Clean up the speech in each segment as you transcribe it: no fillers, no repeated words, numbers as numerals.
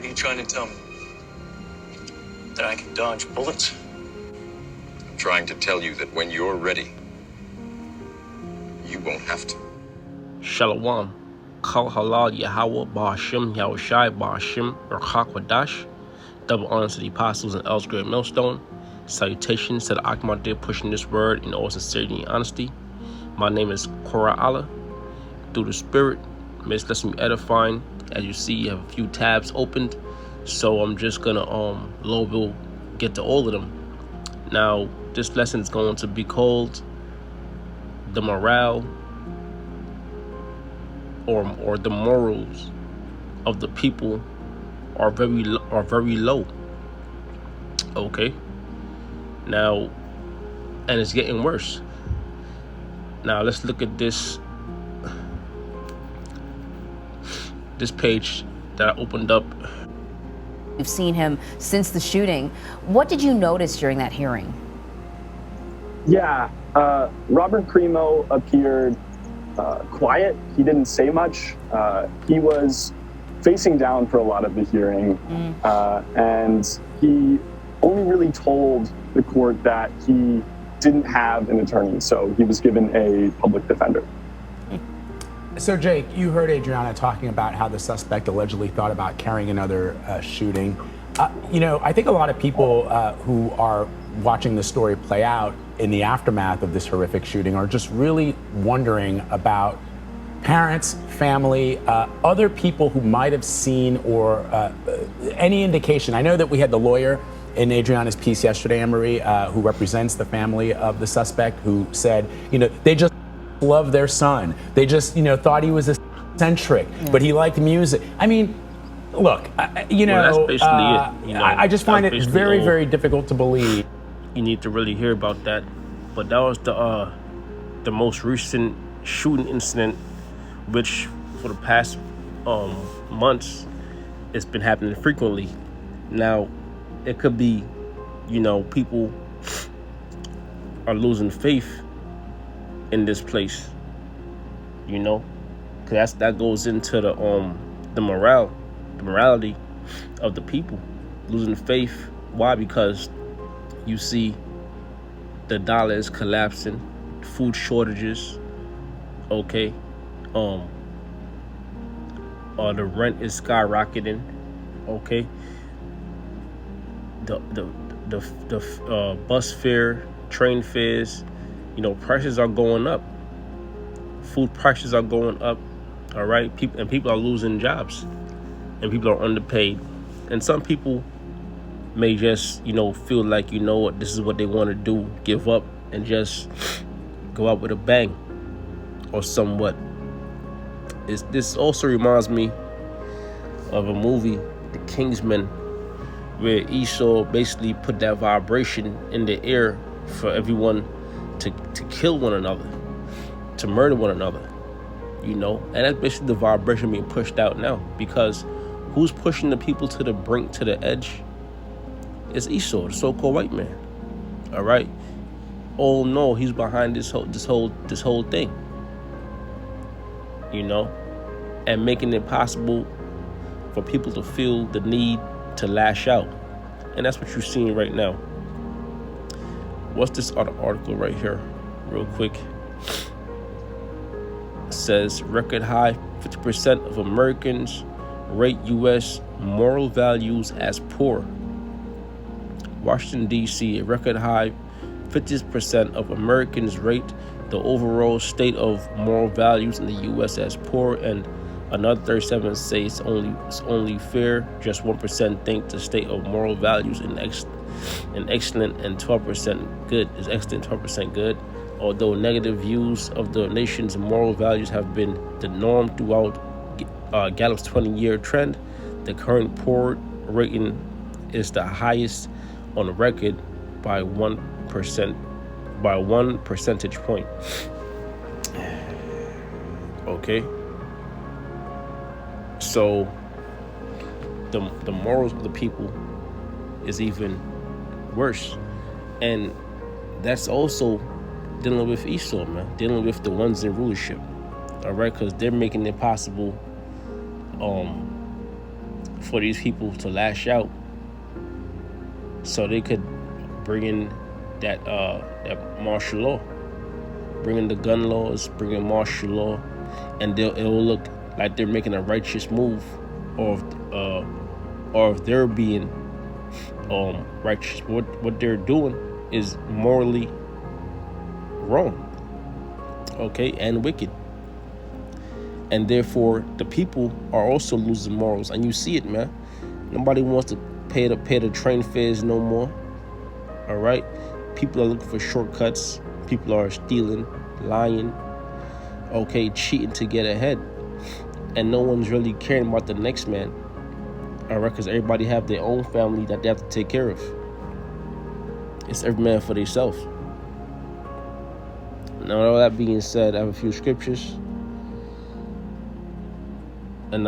What are you trying to tell me? That I can dodge bullets? I'm trying to tell you that when you're ready, you won't have to. Shalom. Kal Halal Yahweh Ba'ashim Yahushai Ba'ashim Rakak Wadash. Double honor to the apostles and elders great millstone. Salutations to the Akmadir pushing this word in all sincerity and honesty. My name is Korah Allah. Through the Spirit, may this lesson be edifying. As you see, you have a few tabs opened, so I'm just gonna will get to all of them. Now, this lesson is going to be called the morale or the morals of the people are very low. Okay. Now, and it's getting worse. Now let's look at this page that I opened up. You've seen him since the shooting. What did you notice during that hearing? Yeah, Robert Crimo appeared quiet. He didn't say much. He was facing down for a lot of the hearing, and he only really told the court that he didn't have an attorney, so he was given a public defender. So, Jake, you heard Adriana talking about how the suspect allegedly thought about carrying another shooting. I think a lot of people who are watching the story play out in the aftermath of this horrific shooting are just really wondering about parents, family, other people who might have seen or any indication. I know that we had the lawyer in Adriana's piece yesterday, Anne-Marie, who represents the family of the suspect, who said, they just loved their son. They just, thought he was eccentric, but he liked music. I mean, look, That's basically it. I just find it very, very difficult to believe. You need to really hear about that. But that was the most recent shooting incident, which for the past months, it's been happening frequently. Now, it could be, people are losing faith in this place, because that goes into the morality of the people, losing faith. Why? Because you see the dollar is collapsing, food shortages, okay, the rent is skyrocketing, okay, the bus fare, train fares, prices are going up, food prices are going up, all right, people are losing jobs, and people are underpaid, and some people may just feel like what, this is what they want to do, give up and just go out with a bang or somewhat. This also reminds me of a movie, The Kingsman, where Esau basically put that vibration in the air for everyone to kill one another, to murder one another, and that's basically the vibration being pushed out now, because who's pushing the people to the brink, to the edge? It's Esau, the so-called white man. All right. Oh no, he's behind this whole thing. And making it possible for people to feel the need to lash out, and that's what you're seeing right now. What's this other article right here, real quick? It says record high 50% of Americans rate U.S. moral values as poor. Washington, D.C., a record high 50% of Americans rate the overall state of moral values in the U.S. as poor, and another 37 say it's only fair. Just 1% think the state of moral values is excellent, and 12% good is excellent, 12% good. Although negative views of the nation's moral values have been the norm throughout Gallup's 20-year trend, the current poor rating is the highest on record by 1%, by 1 percentage point. Okay. So the morals of the people is even worse, and that's also dealing with Esau, man, dealing with the ones in rulership. All right, because they're making it possible for these people to lash out, so they could bring in that martial law, bring in the gun laws, bring in martial law, and it will look like they're making a righteous move, or if they're being righteous. What they're doing is morally wrong, okay, and wicked, and therefore the people are also losing morals, and you see it, man. Nobody wants to pay the train fares no more. All right, people are looking for shortcuts. People are stealing, lying, okay, cheating to get ahead, and no one's really caring about the next man. All right, because everybody have their own family that they have to take care of. It's every man for themselves. Now, all that being said, I have a few scriptures, and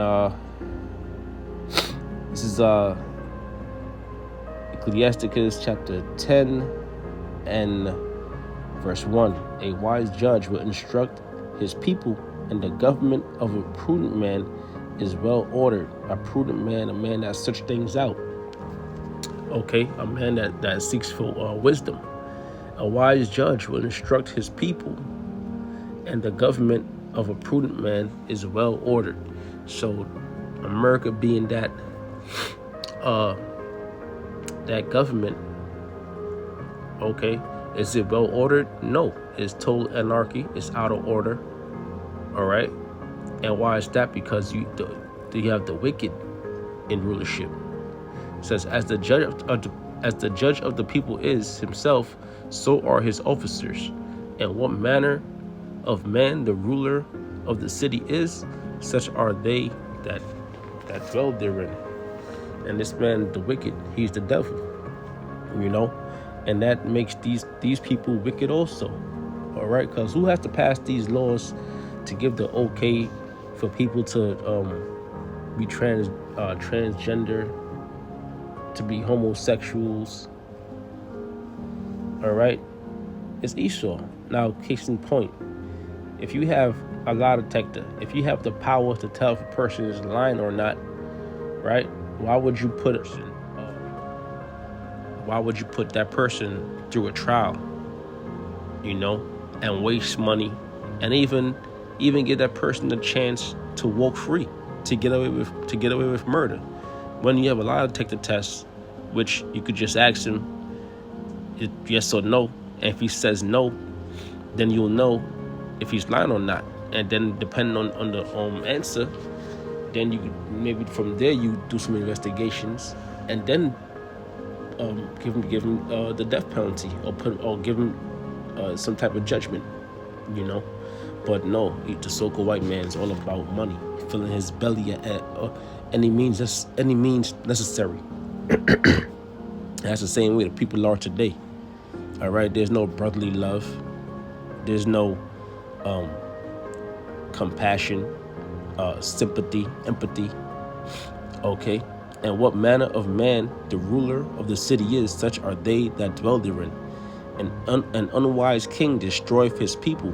this is Ecclesiasticus chapter 10 and verse 1. A wise judge will instruct his people, and the government of a prudent man is well ordered. A prudent man, a man that searches things out. Okay, a man that seeks for wisdom. A wise judge will instruct his people, and the government of a prudent man is well ordered. So America being that government, okay, is it well ordered? No, it's total anarchy. It's out of order. All right, and why is that? Because you have the wicked in rulership. It says, as the judge of the people is himself, so are his officers. And what manner of man the ruler of the city is, such are they that dwell therein. And this man, the wicked, he's the devil, you know, and that makes these people wicked also. All right, because who has to pass these laws to give the okay for people to be transgender, to be homosexuals? All right, it's Esau. Now, case in point, if you have a lie detector, if you have the power to tell if a person is lying or not, right? Why would you put that person through a trial, you know, and waste money, and even give that person the chance to walk free, to get away with murder, when you have a lie detector test, which you could just ask him yes or no, and if he says no, then you'll know if he's lying or not, and then depending on the answer, then you could, maybe from there you do some investigations, and then give him the death penalty, or give him some type of judgment, you know. But no, the so-called white man is all about money, filling his belly at any means necessary. That's the same way the people are today. All right, there's no brotherly love, there's no compassion, sympathy, empathy. Okay, and what manner of man the ruler of the city is, such are they that dwell therein. An unwise king destroyeth his people,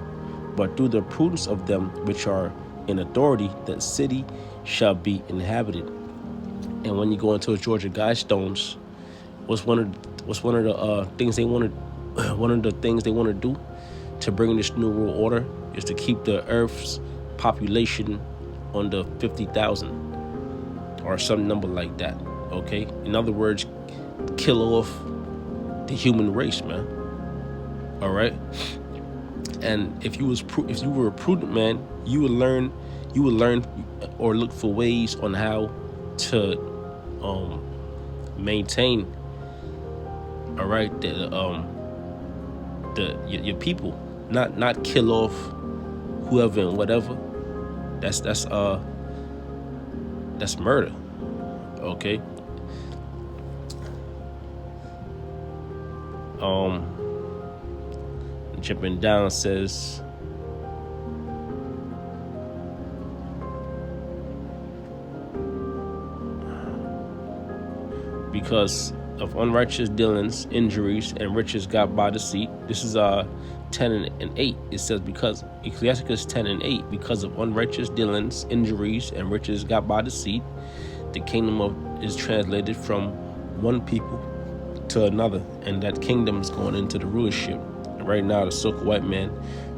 but through the prudence of them which are in authority, that city shall be inhabited. And when you go into Georgia Guidestones, what's one of the things they want to one of the things they want to do to bring this new world order is to keep the Earth's population under 50,000 or some number like that. Okay, in other words, kill off the human race, man. All right. And if you were a prudent man, you would learn or look for ways on how to maintain, all right, your people, not kill off whoever and whatever. That's murder. Okay. Jumping down says, because of unrighteous dealings, injuries, and riches got by deceit. This is 10 and 8. It says, because Ecclesiasticus 10 and 8, because of unrighteous dealings, injuries, and riches got by deceit, the kingdom is translated from one people to another, and that kingdom is going into the rulership. And right now, the so-called white man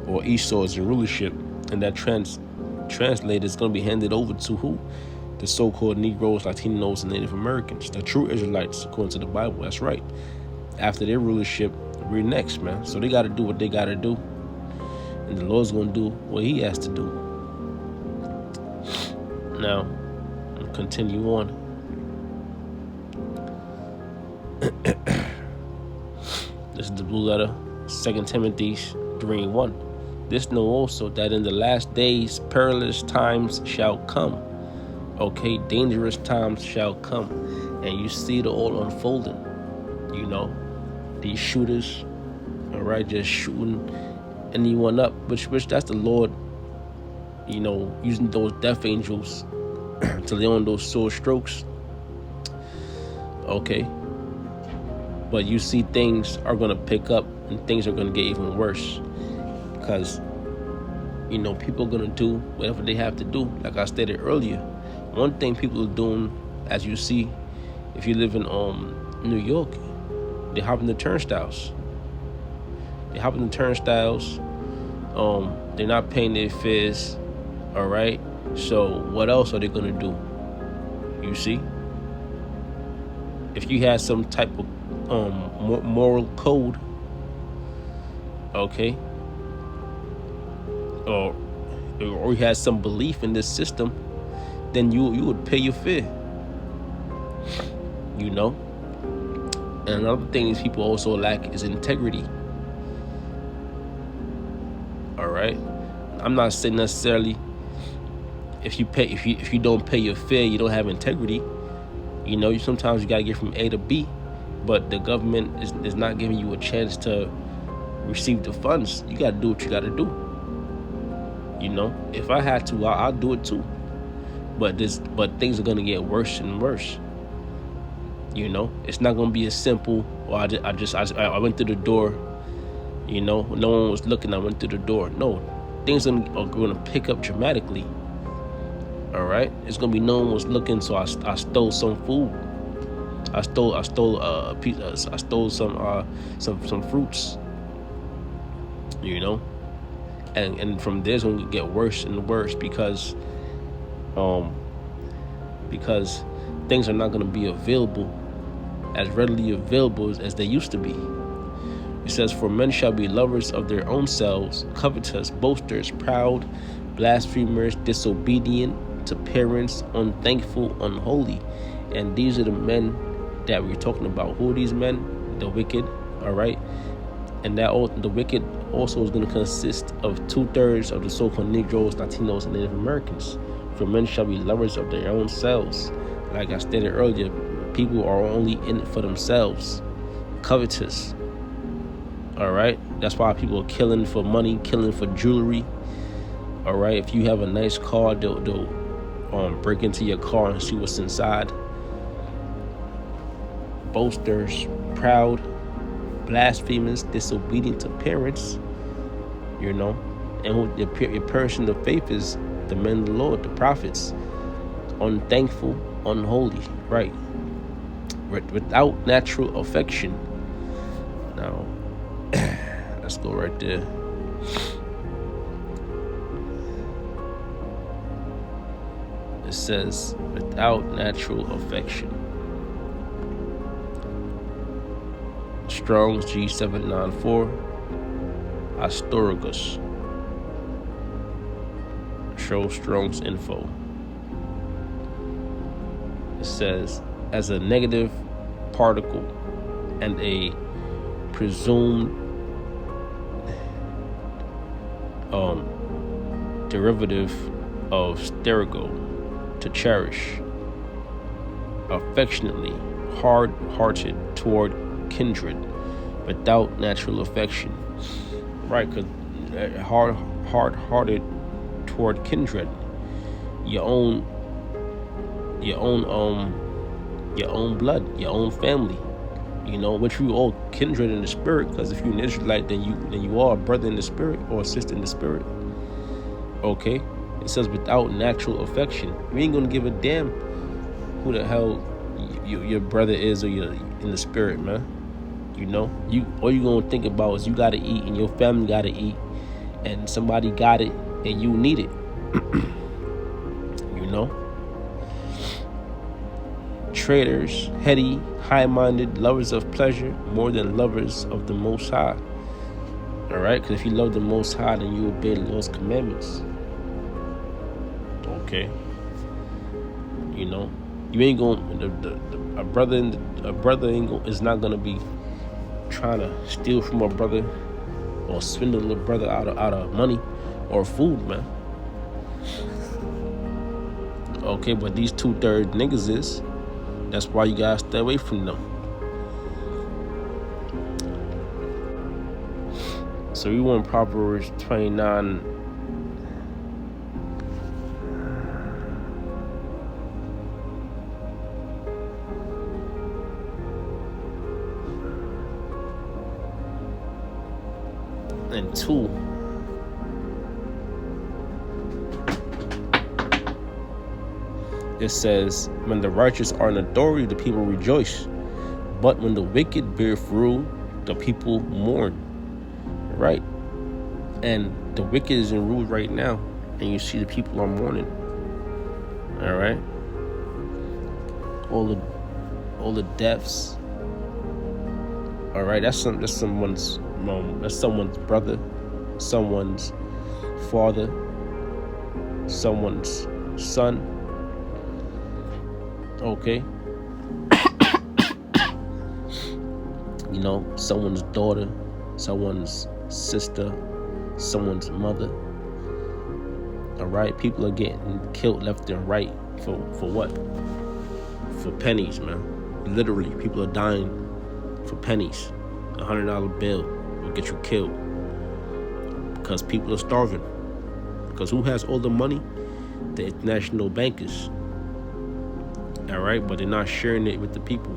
or Esau is in rulership, and that translated is going to be handed over to who? The so-called Negroes, Latinos, and Native Americans, the true Israelites, according to the Bible. That's right. After their rulership, we're next, man. So they got to do what they got to do, and the Lord's going to do what He has to do. Now, I'll continue on. This is the blue letter, 2 Timothy 3:1. This know also that in the last days perilous times shall come. Okay, dangerous times shall come. And you see it all unfolding. You know, these shooters, all right, just shooting anyone up, which that's the Lord, you know, using those death angels to lay on those sore strokes. Okay. But you see things are going to pick up and things are going to get even worse, because, you know, people are going to do whatever they have to do. Like I stated earlier, one thing people are doing, as you see, if you live in New York, they hop in the turnstiles. They're not paying their fares, all right? So what else are they going to do? You see? If you had some type of moral code, okay, or you had some belief in this system, then you would pay your fare, you know. And another thing is people also lack is integrity. All right, I'm not saying necessarily if you don't pay your fare, you don't have integrity. You know, sometimes you gotta get from A to B, but the government is not giving you a chance to receive the funds. You gotta do what you gotta do. You know, if I had to, I'll do it too. But things are gonna get worse and worse. You know, it's not gonna be as simple. Or I went through the door. You know, no one was looking. I went through the door. No, things are gonna pick up dramatically. All right, it's gonna be no one was looking, so I stole some food. I stole a piece. I stole some fruits. You know, and from there it's gonna get worse and worse because things are not gonna be available as readily available as they used to be. It says, "For men shall be lovers of their own selves, covetous, boasters, proud, blasphemers, disobedient to parents, unthankful, unholy." And these are the men that we're talking about. Who are these men? The wicked, all right? And the wicked also is going to consist of 2/3 of the so-called Negroes, Latinos, and Native Americans. For men shall be lovers of their own selves. Like I stated earlier, people are only in it for themselves. Covetous, all right? That's why people are killing for money, killing for jewelry. All right, if you have a nice car, they'll break into your car and see what's inside. Boasters, proud, blasphemers, disobedient to parents, you know. And who your person of faith is the men of the Lord, the prophets. Unthankful, unholy, right? Without natural affection. Now, let's go right there. It says, without natural affection. Strong's G794, Astoragus. Show Strong's info. It says, as a negative particle and a presumed derivative of stergo, to cherish, affectionately, hard-hearted toward kindred, without natural affection. Right, because hard-hearted toward kindred, your own blood, your own family, you know, which we all kindred in the spirit. Because if you're an Israelite, then you are a brother in the spirit or a sister in the spirit. Okay, it says without natural affection. We ain't gonna give a damn who the hell your brother is or you're in the spirit, man. You know, all you gonna think about is you gotta eat and your family gotta eat, and somebody got it and you need it. You know, traitors, heady, high-minded, lovers of pleasure more than lovers of the Most High. All right, because if you love the Most High, then you obey the Lord's commandments. Okay, you know, you ain't gonna a brother is not gonna be trying to steal from a brother or swindle a brother out of money or food, man. Okay, but these 2/3 niggas is. That's why you gotta stay away from them. So we want Proverbs 29. And 2. It says, when the righteous are in authority, the people rejoice. But when the wicked bear rule, the people mourn. Right? And the wicked is in rule right now. And you see the people are mourning. All right? All the deaths. All right? That's someone's mom. That's someone's brother. Someone's father. Someone's son. Okay. You know, someone's daughter, someone's sister, someone's mother. All right, people are getting killed left and right for what? For pennies, man. Literally, people are dying for pennies. $100 bill will get you killed because people are starving. Because who has all the money? The international bankers. All right, but they're not sharing it with the people.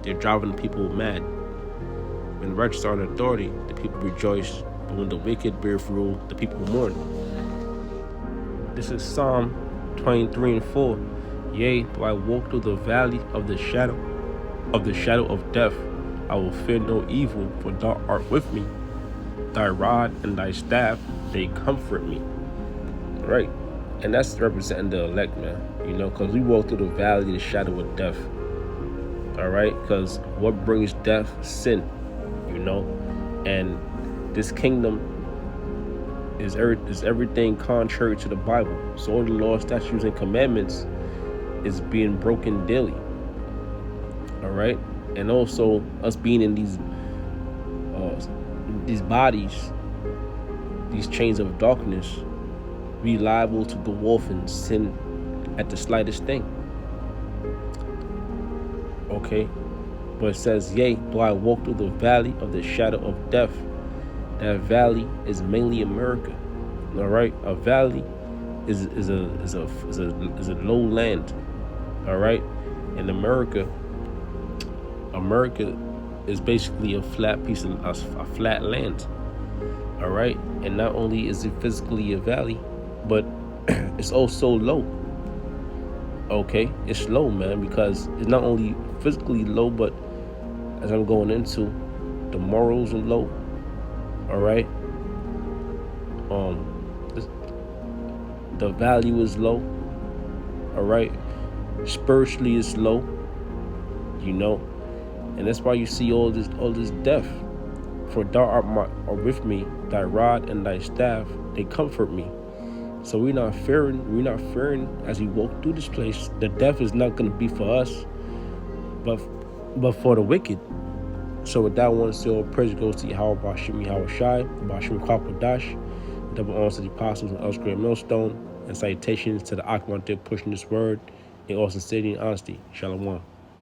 They're driving the people mad. When the righteous are in authority, the people rejoice. But when the wicked bear rule, the people mourn. This is Psalm 23:4. Yea, though I walk through the valley of the shadow of death, I will fear no evil, for thou art with me. Thy rod and thy staff, they comfort me. Right? And that's representing the elect, man. You know, because we walk through the valley of the shadow of death. All right? Because what brings death? Sin. You know? And this kingdom is everything contrary to the Bible. So all the laws, statutes, and commandments is being broken daily. All right? And also us being in these bodies, these chains of darkness, we liable to go off and sin at the slightest thing. Okay? But it says, yea, though I walk through the valley of the shadow of death. That valley is mainly America. All right? A valley is a low land. All right? In America is basically a flat piece of a flat land. All right? And not only is it physically a valley, but it's also low. Okay, it's low, man, because it's not only physically low, but as I'm going into, the morals are low. All right, the value is low. All right, spiritually it's low. You know, and that's why you see all this death. For thou art with me, thy rod and thy staff, they comfort me. So we're not fearing as we walk through this place. The death is not going to be for us, but for the wicked. So with that, I want to say all praise goes to Yahweh Bashim Yahweh Shai, Bashim Kwakadash, double honors to the apostles and El's Great Millstone, and salutations to the Akman pushing this word in all sincerity and honesty. Shalom.